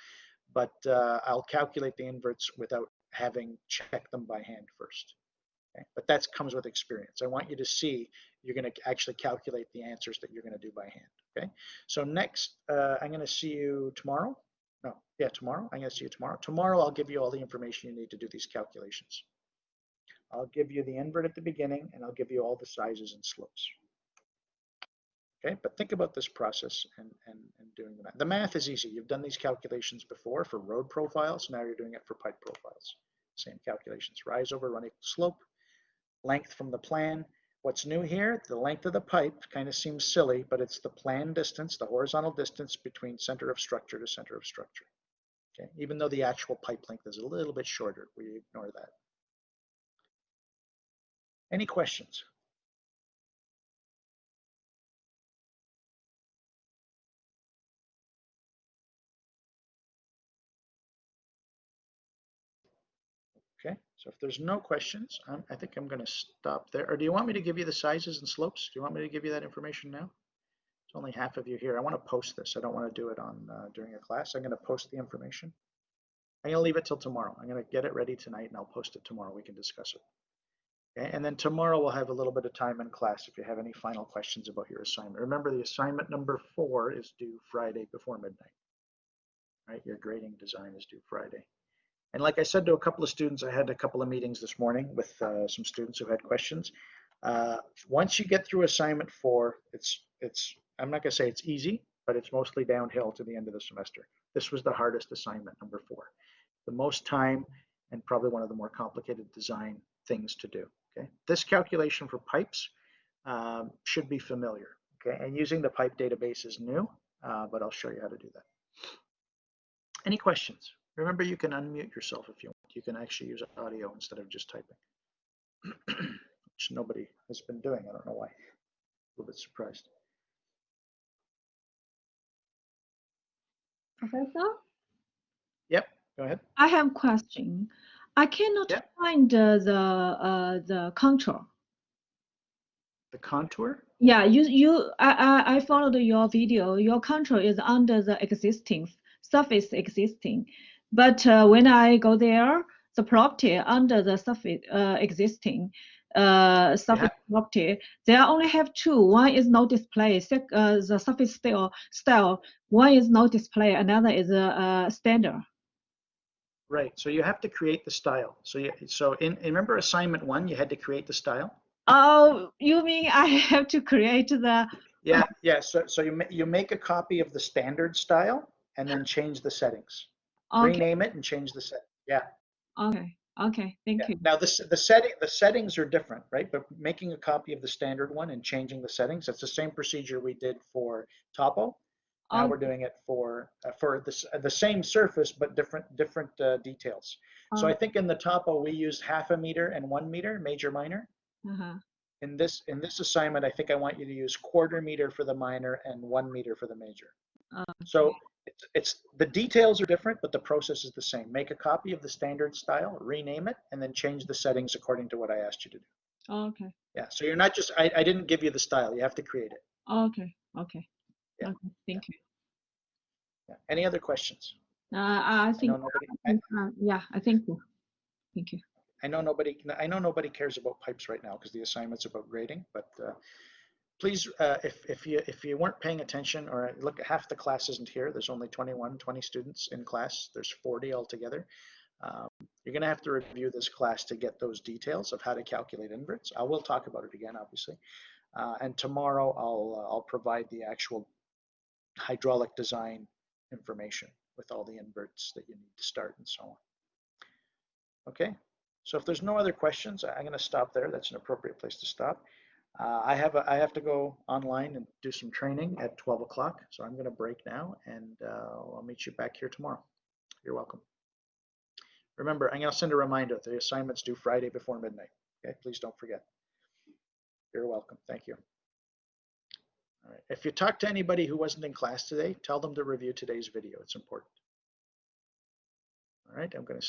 but I'll calculate the inverts without having checked them by hand first. Okay. But that comes with experience. I want you to see you're going to actually calculate the answers that you're going to do by hand. Okay. So next, I'm going to see you tomorrow. No, yeah, tomorrow. I'm going to see you tomorrow. Tomorrow, I'll give you all the information you need to do these calculations. I'll give you the invert at the beginning, and I'll give you all the sizes and slopes. Okay, but think about this process and doing the math. The math is easy. You've done these calculations before for road profiles. Now you're doing it for pipe profiles. Same calculations. Rise over run equal slope, length from the plan. What's new here? The length of the pipe kind of seems silly, but it's the plan distance, the horizontal distance between center of structure to center of structure. Okay, even though the actual pipe length is a little bit shorter, we ignore that. Any questions? Okay, so if there's no questions, I think I'm going to stop there. Or do you want me to give you the sizes and slopes? Do you want me to give you that information now? It's only half of you here. I want to post this. I don't want to do it on during a class. I'm going to post the information. I'm going to leave it till tomorrow. I'm going to get it ready tonight and I'll post it tomorrow. We can discuss it. Okay, and then tomorrow we'll have a little bit of time in class if you have any final questions about your assignment. Remember, the assignment number 4 is due Friday before midnight. Right, your grading design is due Friday. And like I said to a couple of students, I had a couple of meetings this morning with some students who had questions. Once you get through assignment 4, I'm not going to say it's easy, but it's mostly downhill to the end of the semester. This was the hardest assignment, number 4. The most time and probably one of the more complicated design things to do. Okay, this calculation for pipes should be familiar. Okay, and using the pipe database is new, but I'll show you how to do that. Any questions? Remember, you can unmute yourself if you want. You can actually use audio instead of just typing, which nobody has been doing. I don't know why. A little bit surprised. Professor? Yep. Go ahead. I have a question. I cannot Yeah, find the control. the contour. Yeah, I followed your video. Your control is under the existing surface existing, but when I go there, the property under the surface existing You surface have property, there only have two. One is no display. The surface style. One is no display. Another is standard. right. So you have to create the style. So in remember assignment 1, you had to create the style. Oh, you mean I have to create the? Yeah, yeah. So you make a copy of the standard style and then change the settings. Okay, Rename it and change the setting. Yeah, okay. Thank yeah. you. Now the settings are different, right? But making a copy of the standard one and changing the settings, that's the same procedure we did for Topo. Now we're Okay, doing it for the same surface but different details. So I think in the Topo we used 1/2 meter and 1 meter, major minor. uh-huh. In this assignment, I think I want you to use 1/4 meter for the minor and 1 meter for the major. Okay, So it's the details are different, but the process is the same. Make a copy of the standard style, rename it, and then change the settings according to what I asked you to do. okay, Yeah. So you're not just I didn't give you the style. You have to create it. okay. Yeah. Okay, Yeah. thank you. Yeah. Any other questions? I I know think, nobody. yeah, I think so. Thank you. I know nobody cares about pipes right now because the assignment's about grading. But please, if you weren't paying attention, or look, half the class isn't here. There's only 20 students in class. There's 40 altogether. Um, you're going to have to review this class to get those details of how to calculate inverts. I will talk about it again, obviously. And tomorrow I'll provide the actual hydraulic design information with all the inverts that you need to start and so on. Okay, so if there's no other questions, I'm going to stop there. That's an appropriate place to stop. I have to go online and do some training at 12 o'clock, so I'm going to break now, and I'll meet you back here tomorrow. You're welcome. Remember, I'm going to send a reminder. The assignment's due Friday before midnight. Okay, please don't forget. You're welcome. Thank you. All right. If you talk to anybody who wasn't in class today, tell them to review today's video. It's important. All right, I'm going to